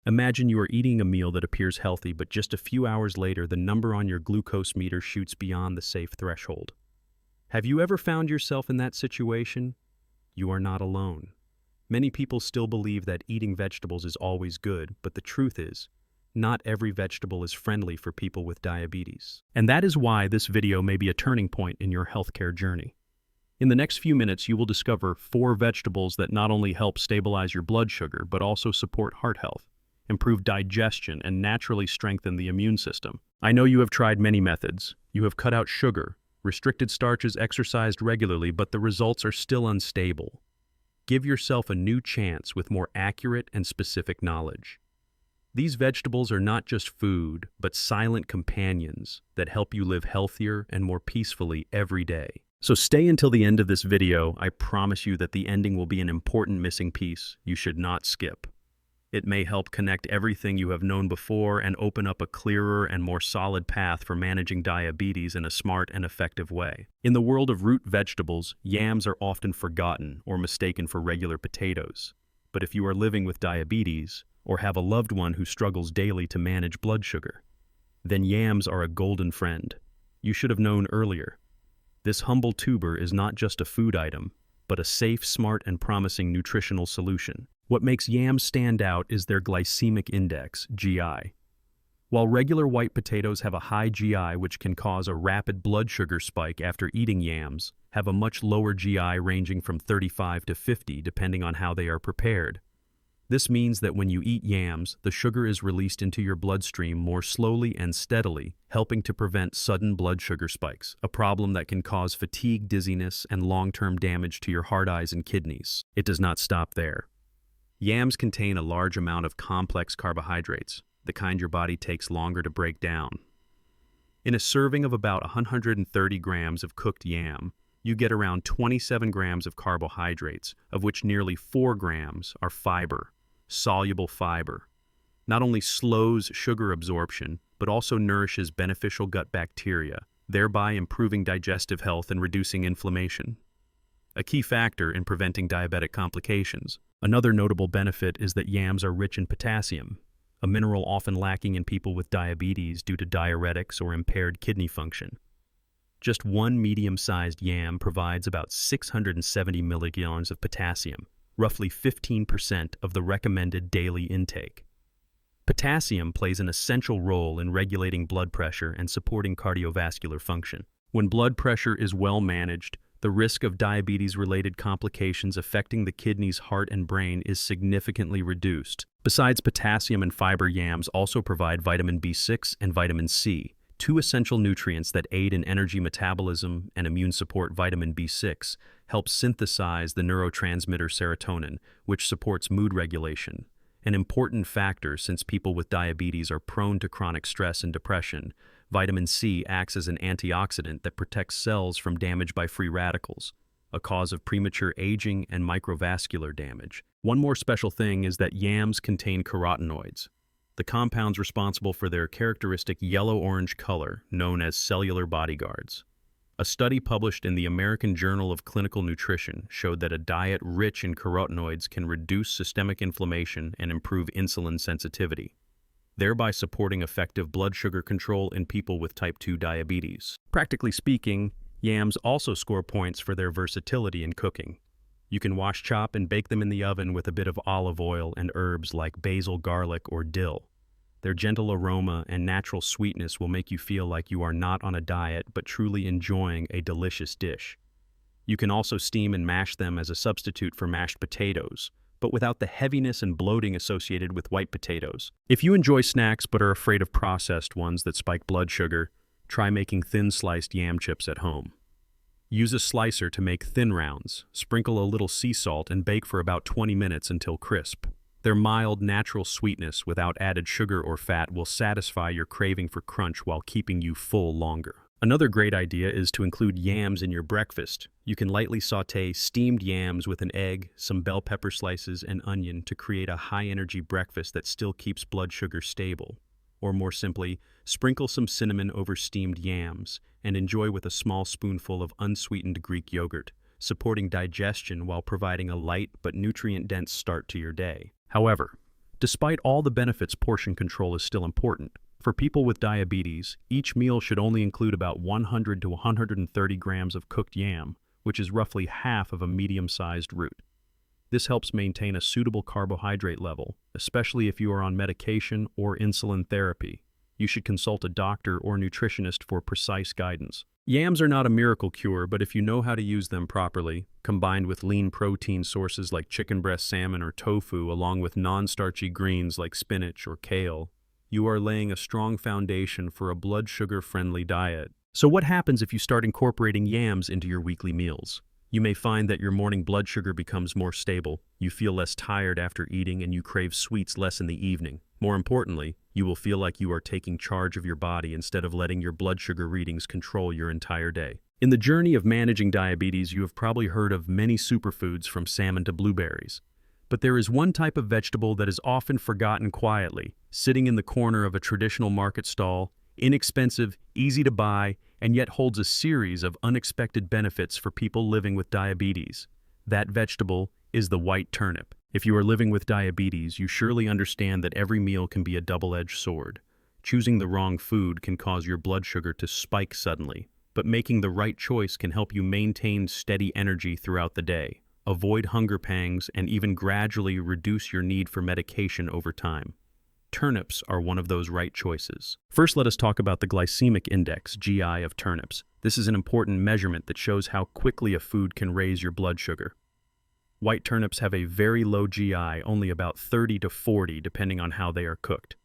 Imagine you are eating a meal that appears healthy, but just a few hours later, the number on your glucose meter shoots beyond the safe threshold. Have you ever found yourself in that situation? You are not alone. Many people still believe that eating vegetables is always good, but the truth is, not every vegetable is friendly for people with diabetes. And that is why this video may be a turning point in your healthcare journey. In the next few minutes, you will discover 4 vegetables that not only help stabilize your blood sugar, but also support heart health, improve digestion, and naturally strengthen the immune system. I know you have tried many methods. You have cut out sugar, restricted starches, exercised regularly, but the results are still unstable. Give yourself a new chance with more accurate and specific knowledge. These vegetables are not just food, but silent companions that help you live healthier and more peacefully every day. So stay until the end of this video. I promise you that the ending will be an important missing piece you should not skip. It may help connect everything you have known before and open up a clearer and more solid path for managing diabetes in a smart and effective way. In the world of root vegetables, yams are often forgotten or mistaken for regular potatoes. But if you are living with diabetes, or have a loved one who struggles daily to manage blood sugar, then yams are a golden friend. You should have known earlier. This humble tuber is not just a food item, but a safe, smart, and promising nutritional solution. What makes yams stand out is their glycemic index, GI. While regular white potatoes have a high GI, which can cause a rapid blood sugar spike after eating yams, have a much lower GI ranging from 35 to 50 depending on how they are prepared. This means that when you eat yams, the sugar is released into your bloodstream more slowly and steadily, helping to prevent sudden blood sugar spikes, a problem that can cause fatigue, dizziness, and long-term damage to your heart, eyes, and kidneys. It does not stop there. Yams contain a large amount of complex carbohydrates, the kind your body takes longer to break down. In a serving of about 130 grams of cooked yam, you get around 27 grams of carbohydrates, of which nearly 4 grams are fiber, soluble fiber. Not only slows sugar absorption, but also nourishes beneficial gut bacteria, thereby improving digestive health and reducing inflammation, a key factor in preventing diabetic complications. Another notable benefit is that yams are rich in potassium, a mineral often lacking in people with diabetes due to diuretics or impaired kidney function. Just one medium-sized yam provides about 670 milligrams of potassium, roughly 15% of the recommended daily intake. Potassium plays an essential role in regulating blood pressure and supporting cardiovascular function. When blood pressure is well managed, the risk of diabetes-related complications affecting the kidneys, heart, and brain is significantly reduced. Besides potassium and fiber, yams also provide vitamin B6 and vitamin C, 2 essential nutrients that aid in energy metabolism and immune support. Vitamin B6 helps synthesize the neurotransmitter serotonin, which supports mood regulation, an important factor since people with diabetes are prone to chronic stress and depression. Vitamin C acts as an antioxidant that protects cells from damage by free radicals, a cause of premature aging and microvascular damage. One more special thing is that yams contain carotenoids, the compounds responsible for their characteristic yellow-orange color, known as cellular bodyguards. A study published in the American Journal of Clinical Nutrition showed that a diet rich in carotenoids can reduce systemic inflammation and improve insulin sensitivity, thereby supporting effective blood sugar control in people with type 2 diabetes. Practically speaking, yams also score points for their versatility in cooking. You can wash, chop, and bake them in the oven with a bit of olive oil and herbs like basil, garlic, or dill. Their gentle aroma and natural sweetness will make you feel like you are not on a diet but truly enjoying a delicious dish. You can also steam and mash them as a substitute for mashed potatoes, but without the heaviness and bloating associated with white potatoes. If you enjoy snacks but are afraid of processed ones that spike blood sugar, try making thin-sliced yam chips at home. Use a slicer to make thin rounds, sprinkle a little sea salt, and bake for about 20 minutes until crisp. Their mild, natural sweetness without added sugar or fat will satisfy your craving for crunch while keeping you full longer. Another great idea is to include yams in your breakfast. You can lightly sauté steamed yams with an egg, some bell pepper slices, and onion to create a high-energy breakfast that still keeps blood sugar stable. Or more simply, sprinkle some cinnamon over steamed yams and enjoy with a small spoonful of unsweetened Greek yogurt, supporting digestion while providing a light but nutrient-dense start to your day. However, Despite all the benefits, portion control is still important. For people with diabetes, each meal should only include about 100 to 130 grams of cooked yam, which is roughly half of a medium-sized root. This helps maintain a suitable carbohydrate level, especially if you are on medication or insulin therapy. You should consult a doctor or nutritionist for precise guidance. Yams are not a miracle cure, but if you know how to use them properly, combined with lean protein sources like chicken breast salmon or tofu, along with non-starchy greens like spinach or kale, you are laying a strong foundation for a blood sugar-friendly diet. So what happens if you start incorporating yams into your weekly meals? You may find that your morning blood sugar becomes more stable, you feel less tired after eating, and you crave sweets less in the evening. More importantly, you will feel like you are taking charge of your body instead of letting your blood sugar readings control your entire day. In the journey of managing diabetes, you have probably heard of many superfoods from salmon to blueberries. But there is one type of vegetable that is often forgotten quietly, sitting in the corner of a traditional market stall, inexpensive, easy to buy, and yet holds a series of unexpected benefits for people living with diabetes. That vegetable is the white turnip. If you are living with diabetes, you surely understand that every meal can be a double-edged sword. Choosing the wrong food can cause your blood sugar to spike suddenly, but making the right choice can help you maintain steady energy throughout the day, avoid hunger pangs, and even gradually reduce your need for medication over time. Turnips are one of those right choices. First, let us talk about the glycemic index, GI, of turnips. This is an important measurement that shows how quickly a food can raise your blood sugar. White turnips have a very low GI, only about 30 to 40 depending on how they are cooked.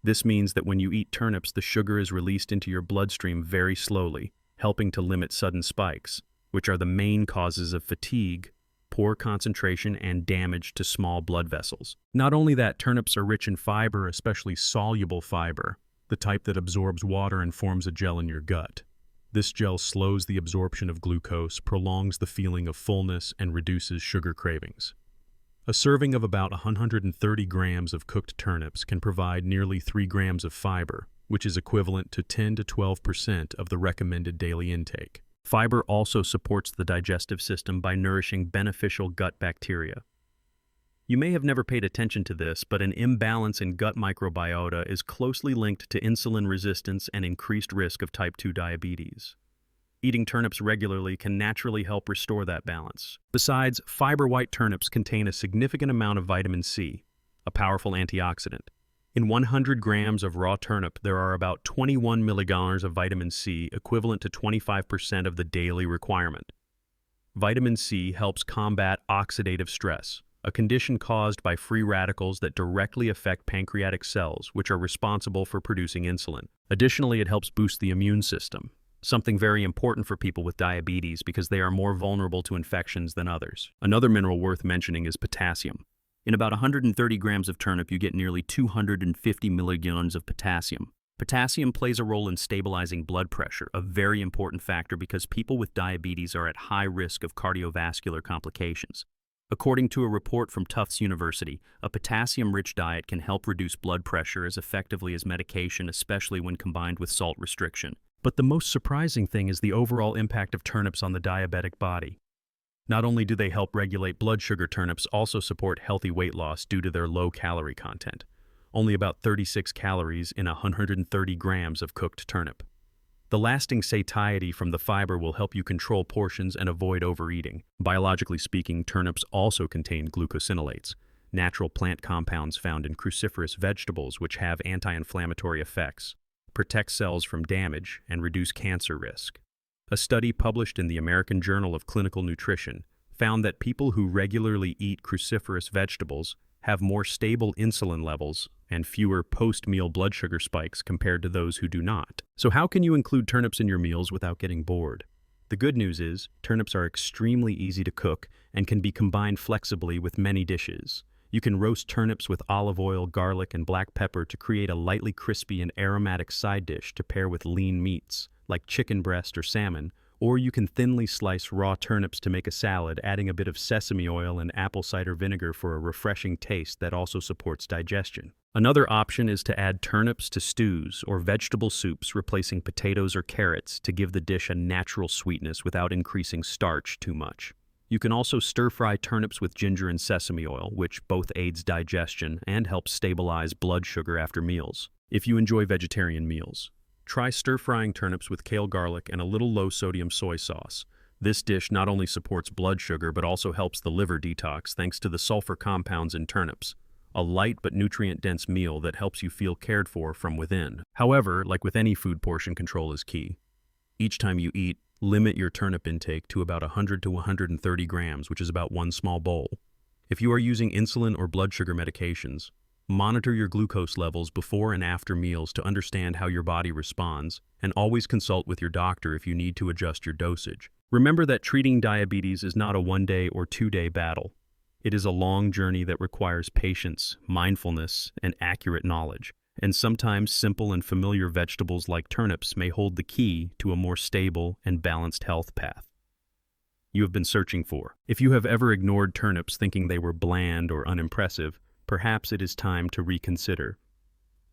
This means that when you eat turnips, the sugar is released into your bloodstream very slowly, helping to limit sudden spikes, which are the main causes of fatigue, poor concentration, and damage to small blood vessels. Not only that, turnips are rich in fiber, especially soluble fiber, the type that absorbs water and forms a gel in your gut. This gel slows the absorption of glucose, prolongs the feeling of fullness, and reduces sugar cravings. A serving of about 130 grams of cooked turnips can provide nearly 3 grams of fiber, which is equivalent to 10 to 12% of the recommended daily intake. Fiber also supports the digestive system by nourishing beneficial gut bacteria. You may have never paid attention to this, but an imbalance in gut microbiota is closely linked to insulin resistance and increased risk of type 2 diabetes. Eating turnips regularly can naturally help restore that balance. Besides, fiber white turnips contain a significant amount of vitamin C, a powerful antioxidant. In 100 grams of raw turnip, there are about 21 milligrams of vitamin C, equivalent to 25% of the daily requirement. Vitamin C helps combat oxidative stress, a condition caused by free radicals that directly affect pancreatic cells, which are responsible for producing insulin. Additionally, it helps boost the immune system, something very important for people with diabetes because they are more vulnerable to infections than others. Another mineral worth mentioning is potassium. In about 130 grams of turnip, you get nearly 250 milligrams of potassium. Potassium plays a role in stabilizing blood pressure, a very important factor because people with diabetes are at high risk of cardiovascular complications. According to a report from Tufts University, a potassium-rich diet can help reduce blood pressure as effectively as medication, especially when combined with salt restriction. But the most surprising thing is the overall impact of turnips on the diabetic body. Not only do they help regulate blood sugar, turnips also support healthy weight loss due to their low calorie content. Only about 36 calories in 130 grams of cooked turnip. The lasting satiety from the fiber will help you control portions and avoid overeating. Biologically speaking, turnips also contain glucosinolates, natural plant compounds found in cruciferous vegetables which have anti-inflammatory effects, protect cells from damage, and reduce cancer risk. A study published in the American Journal of Clinical Nutrition found that people who regularly eat cruciferous vegetables have more stable insulin levels and fewer post-meal blood sugar spikes compared to those who do not. So how can you include turnips in your meals without getting bored? The good news is, turnips are extremely easy to cook and can be combined flexibly with many dishes. You can roast turnips with olive oil, garlic, and black pepper to create a lightly crispy and aromatic side dish to pair with lean meats, like chicken breast or salmon, or you can thinly slice raw turnips to make a salad, adding a bit of sesame oil and apple cider vinegar for a refreshing taste that also supports digestion. Another option is to add turnips to stews or vegetable soups, replacing potatoes or carrots to give the dish a natural sweetness without increasing starch too much. You can also stir-fry turnips with ginger and sesame oil, which both aids digestion and helps stabilize blood sugar after meals. If you enjoy vegetarian meals, try stir-frying turnips with kale garlic and a little low-sodium soy sauce. This dish not only supports blood sugar but also helps the liver detox thanks to the sulfur compounds in turnips. A light but nutrient-dense meal that helps you feel cared for from within. However, like with any food, portion control is key. Each time you eat, limit your turnip intake to about 100 to 130 grams, which is about one small bowl. If you are using insulin or blood sugar medications, monitor your glucose levels before and after meals to understand how your body responds, and always consult with your doctor if you need to adjust your dosage. Remember that treating diabetes is not a one-day or two-day battle. It is a long journey that requires patience, mindfulness, and accurate knowledge. And sometimes simple and familiar vegetables like turnips may hold the key to a more stable and balanced health path you have been searching for. If you have ever ignored turnips thinking they were bland or unimpressive, perhaps it is time to reconsider.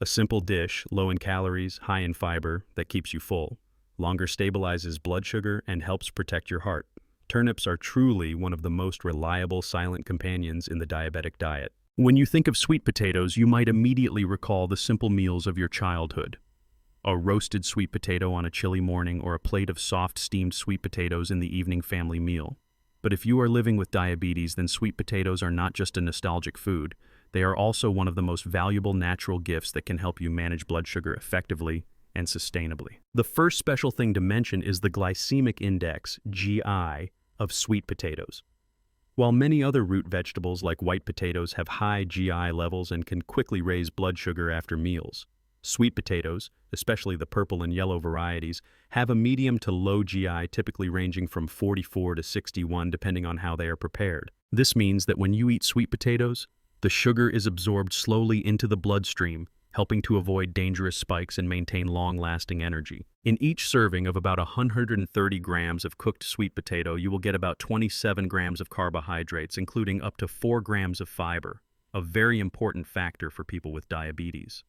A simple dish, low in calories, high in fiber, that keeps you full, longer stabilizes blood sugar, and helps protect your heart. Turnips are truly one of the most reliable silent companions in the diabetic diet. When you think of sweet potatoes, you might immediately recall the simple meals of your childhood. A roasted sweet potato on a chilly morning or a plate of soft steamed sweet potatoes in the evening family meal. But if you are living with diabetes, then sweet potatoes are not just a nostalgic food. They are also one of the most valuable natural gifts that can help you manage blood sugar effectively and sustainably. The first special thing to mention is the glycemic index, GI, of sweet potatoes. While many other root vegetables like white potatoes have high GI levels and can quickly raise blood sugar after meals, sweet potatoes, especially the purple and yellow varieties, have a medium to low GI, typically ranging from 44 to 61 depending on how they are prepared. This means that when you eat sweet potatoes, the sugar is absorbed slowly into the bloodstream, helping to avoid dangerous spikes and maintain long-lasting energy. In each serving of about 130 grams of cooked sweet potato, you will get about 27 grams of carbohydrates, including up to 4 grams of fiber, a very important factor for people with diabetes.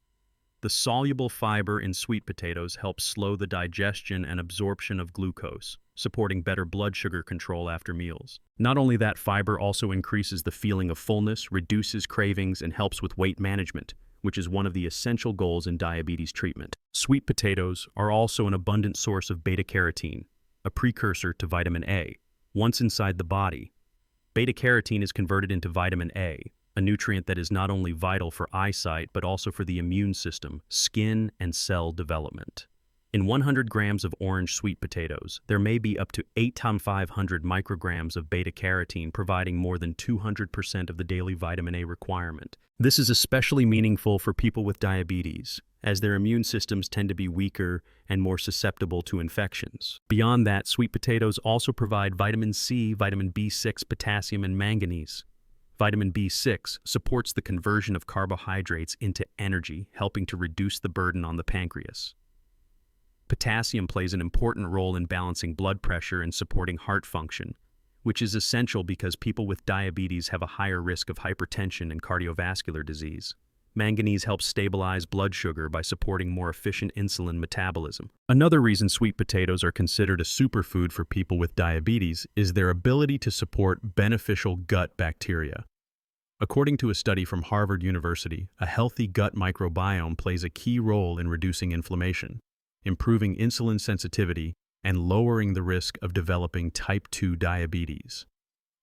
The soluble fiber in sweet potatoes helps slow the digestion and absorption of glucose, supporting better blood sugar control after meals. Not only that, fiber also increases the feeling of fullness, reduces cravings, and helps with weight management, which is one of the essential goals in diabetes treatment. Sweet potatoes are also an abundant source of beta-carotene, a precursor to vitamin A. Once inside the body, beta-carotene is converted into vitamin A, a nutrient that is not only vital for eyesight but also for the immune system, skin, and cell development. In 100 grams of orange sweet potatoes, there may be up to 8,500 micrograms of beta-carotene, providing more than 200% of the daily vitamin A requirement. This is especially meaningful for people with diabetes, as their immune systems tend to be weaker and more susceptible to infections. Beyond that, sweet potatoes also provide vitamin C, vitamin B6, potassium, and manganese. Vitamin B6 supports the conversion of carbohydrates into energy, helping to reduce the burden on the pancreas. Potassium plays an important role in balancing blood pressure and supporting heart function, which is essential because people with diabetes have a higher risk of hypertension and cardiovascular disease. Manganese helps stabilize blood sugar by supporting more efficient insulin metabolism. Another reason sweet potatoes are considered a superfood for people with diabetes is their ability to support beneficial gut bacteria. According to a study from Harvard University, a healthy gut microbiome plays a key role in reducing inflammation, improving insulin sensitivity, and lowering the risk of developing type 2 diabetes.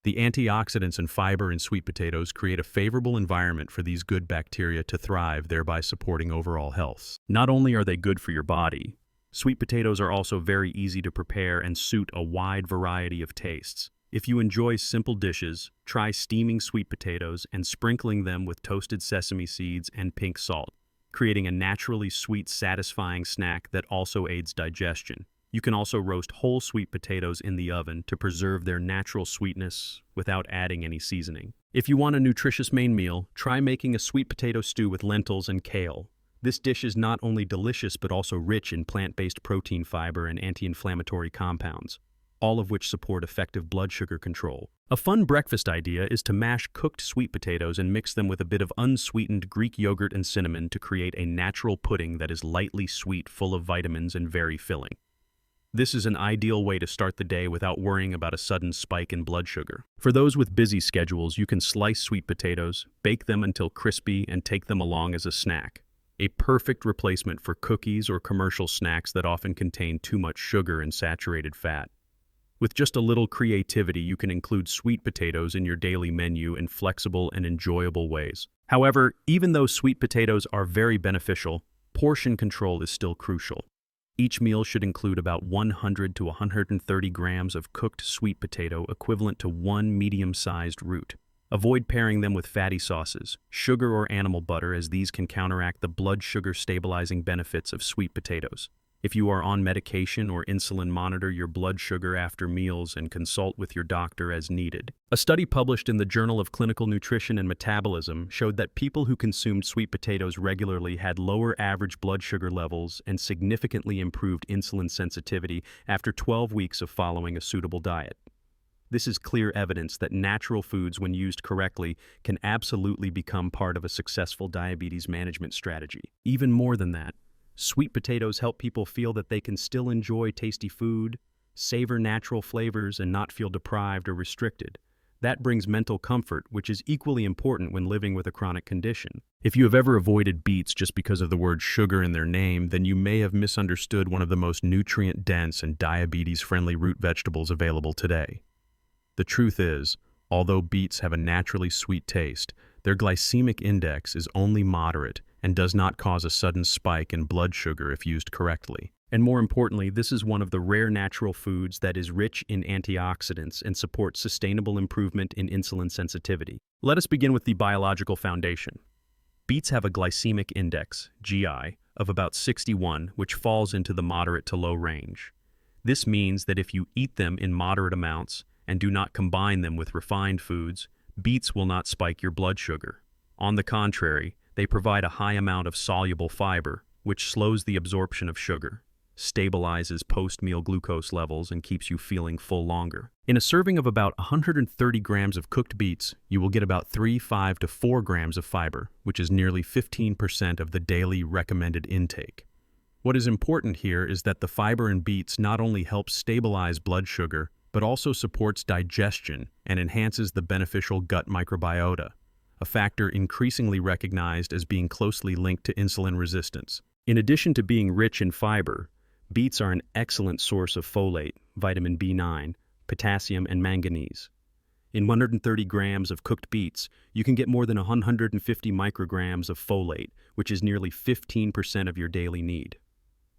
The antioxidants and fiber in sweet potatoes create a favorable environment for these good bacteria to thrive, thereby supporting overall health. Not only are they good for your body, sweet potatoes are also very easy to prepare and suit a wide variety of tastes. If you enjoy simple dishes, try steaming sweet potatoes and sprinkling them with toasted sesame seeds and pink salt, creating a naturally sweet, satisfying snack that also aids digestion. You can also roast whole sweet potatoes in the oven to preserve their natural sweetness without adding any seasoning. If you want a nutritious main meal, try making a sweet potato stew with lentils and kale. This dish is not only delicious but also rich in plant-based protein, fiber, and anti-inflammatory compounds, all of which support effective blood sugar control. A fun breakfast idea is to mash cooked sweet potatoes and mix them with a bit of unsweetened Greek yogurt and cinnamon to create a natural pudding that is lightly sweet, full of vitamins, and very filling. This is an ideal way to start the day without worrying about a sudden spike in blood sugar. For those with busy schedules, you can slice sweet potatoes, bake them until crispy, and take them along as a snack. A perfect replacement for cookies or commercial snacks that often contain too much sugar and saturated fat. With just a little creativity, you can include sweet potatoes in your daily menu in flexible and enjoyable ways. However, even though sweet potatoes are very beneficial, portion control is still crucial. Each meal should include about 100 to 130 grams of cooked sweet potato, equivalent to one medium-sized root. Avoid pairing them with fatty sauces, sugar or animal butter, as these can counteract the blood sugar stabilizing benefits of sweet potatoes. If you are on medication or insulin, monitor your blood sugar after meals and consult with your doctor as needed. A study published in the Journal of Clinical Nutrition and Metabolism showed that people who consumed sweet potatoes regularly had lower average blood sugar levels and significantly improved insulin sensitivity after 12 weeks of following a suitable diet. This is clear evidence that natural foods, when used correctly, can absolutely become part of a successful diabetes management strategy. Even more than that, sweet potatoes help people feel that they can still enjoy tasty food, savor natural flavors, and not feel deprived or restricted. That brings mental comfort, which is equally important when living with a chronic condition. If you have ever avoided beets just because of the word sugar in their name, then you may have misunderstood one of the most nutrient-dense and diabetes-friendly root vegetables available today. The truth is, although beets have a naturally sweet taste, their glycemic index is only moderate and does not cause a sudden spike in blood sugar if used correctly. And more importantly, this is one of the rare natural foods that is rich in antioxidants and supports sustainable improvement in insulin sensitivity. Let us begin with the biological foundation. Beets have a glycemic index, GI, of about 61, which falls into the moderate to low range. This means that if you eat them in moderate amounts and do not combine them with refined foods, beets will not spike your blood sugar. On the contrary, they provide a high amount of soluble fiber, which slows the absorption of sugar, stabilizes post-meal glucose levels, and keeps you feeling full longer. In a serving of about 130 grams of cooked beets, you will get about 5 to 4 grams of fiber, which is nearly 15% of the daily recommended intake. What is important here is that the fiber in beets not only helps stabilize blood sugar, but also supports digestion and enhances the beneficial gut microbiota, a factor increasingly recognized as being closely linked to insulin resistance. In addition to being rich in fiber, beets are an excellent source of folate, vitamin B9, potassium, and manganese. In 130 grams of cooked beets, you can get more than 150 micrograms of folate, which is nearly 15% of your daily need.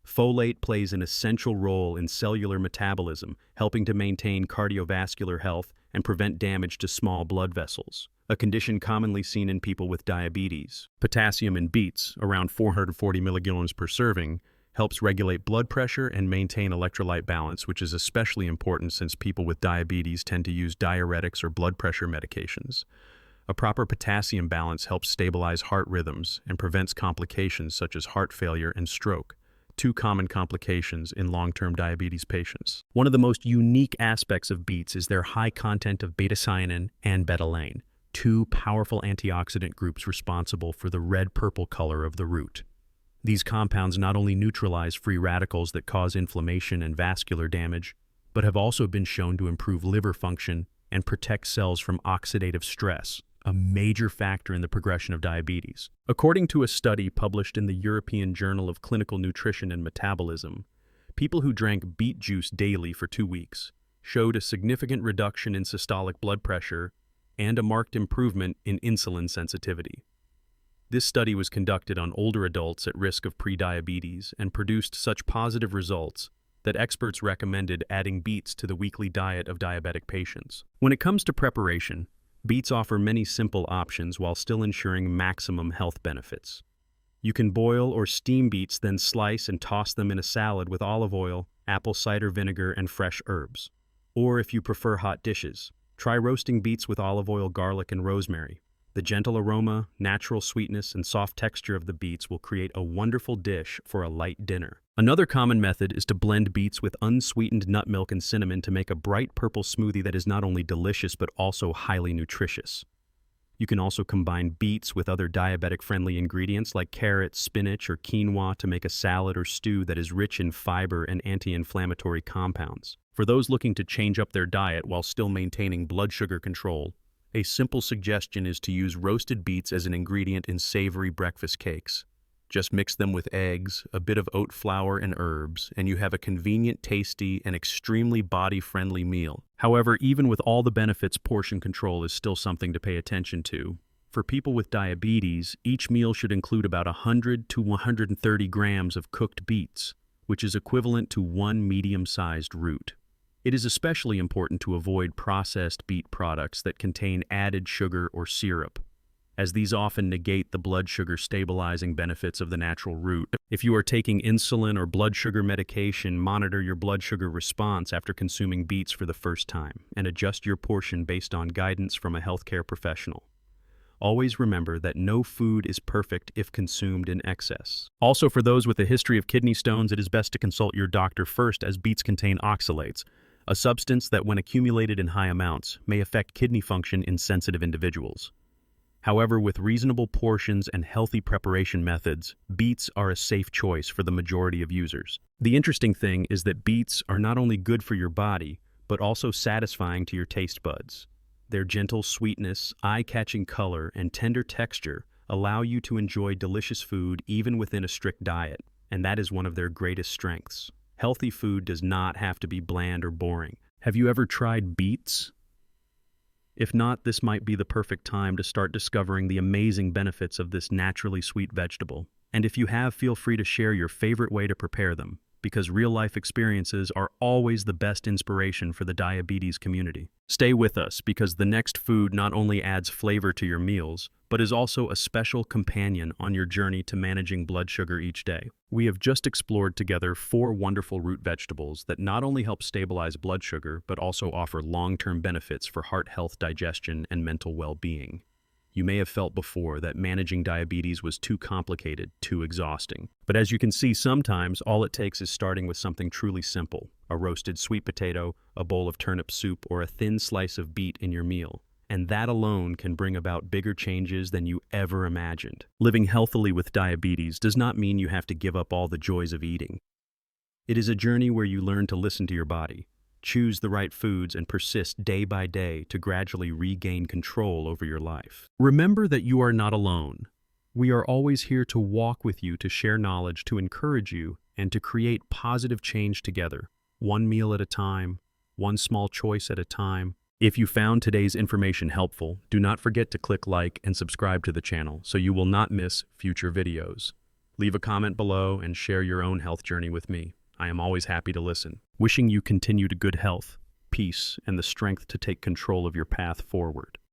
Folate plays an essential role in cellular metabolism, helping to maintain cardiovascular health and prevent damage to small blood vessels, a condition commonly seen in people with diabetes. Potassium in beets, around 440 milligrams per serving, helps regulate blood pressure and maintain electrolyte balance, which is especially important since people with diabetes tend to use diuretics or blood pressure medications. A proper potassium balance helps stabilize heart rhythms and prevents complications such as heart failure and stroke, two common complications in long-term diabetes patients. One of the most unique aspects of beets is their high content of beta-cyanine and betalain, two powerful antioxidant groups responsible for the red-purple color of the root. These compounds not only neutralize free radicals that cause inflammation and vascular damage, but have also been shown to improve liver function and protect cells from oxidative stress, a major factor in the progression of diabetes. According to a study published in the European Journal of Clinical Nutrition and Metabolism, people who drank beet juice daily for 2 weeks showed a significant reduction in systolic blood pressure and a marked improvement in insulin sensitivity. This study was conducted on older adults at risk of prediabetes and produced such positive results that experts recommended adding beets to the weekly diet of diabetic patients. When it comes to preparation, beets offer many simple options while still ensuring maximum health benefits. You can boil or steam beets, then slice and toss them in a salad with olive oil, apple cider vinegar, and fresh herbs. Or if you prefer hot dishes, try roasting beets with olive oil, garlic, and rosemary. The gentle aroma, natural sweetness, and soft texture of the beets will create a wonderful dish for a light dinner. Another common method is to blend beets with unsweetened nut milk and cinnamon to make a bright purple smoothie that is not only delicious but also highly nutritious. You can also combine beets with other diabetic-friendly ingredients like carrots, spinach, or quinoa to make a salad or stew that is rich in fiber and anti-inflammatory compounds. For those looking to change up their diet while still maintaining blood sugar control, a simple suggestion is to use roasted beets as an ingredient in savory breakfast cakes. Just mix them with eggs, a bit of oat flour, and herbs, and you have a convenient, tasty, and extremely body-friendly meal. However, even with all the benefits, portion control is still something to pay attention to. For people with diabetes, each meal should include about 100 to 130 grams of cooked beets, which is equivalent to one medium-sized root. It is especially important to avoid processed beet products that contain added sugar or syrup, as these often negate the blood sugar stabilizing benefits of the natural root. If you are taking insulin or blood sugar medication, monitor your blood sugar response after consuming beets for the first time, and adjust your portion based on guidance from a healthcare professional. Always remember that no food is perfect if consumed in excess. Also, for those with a history of kidney stones, it is best to consult your doctor first, as beets contain oxalates, a substance that, when accumulated in high amounts, may affect kidney function in sensitive individuals. However, with reasonable portions and healthy preparation methods, beets are a safe choice for the majority of users. The interesting thing is that beets are not only good for your body, but also satisfying to your taste buds. Their gentle sweetness, eye-catching color, and tender texture allow you to enjoy delicious food even within a strict diet, and that is one of their greatest strengths. Healthy food does not have to be bland or boring. Have you ever tried beets? If not, this might be the perfect time to start discovering the amazing benefits of this naturally sweet vegetable. And if you have, feel free to share your favorite way to prepare them, because real-life experiences are always the best inspiration for the diabetes community. Stay with us, because the next food not only adds flavor to your meals, but is also a special companion on your journey to managing blood sugar each day. We have just explored together 4 wonderful root vegetables that not only help stabilize blood sugar, but also offer long-term benefits for heart health, digestion, and mental well-being. You may have felt before that managing diabetes was too complicated, too exhausting. But as you can see, sometimes all it takes is starting with something truly simple: a roasted sweet potato, a bowl of turnip soup, or a thin slice of beet in your meal. And that alone can bring about bigger changes than you ever imagined. Living healthily with diabetes does not mean you have to give up all the joys of eating. It is a journey where you learn to listen to your body, choose the right foods, and persist day by day to gradually regain control over your life. Remember that you are not alone. We are always here to walk with you, to share knowledge, to encourage you, and to create positive change together, one meal at a time, one small choice at a time. If you found today's information helpful, do not forget to click like and subscribe to the channel so you will not miss future videos. Leave a comment below and share your own health journey with me. I am always happy to listen. Wishing you continued good health, peace, and the strength to take control of your path forward.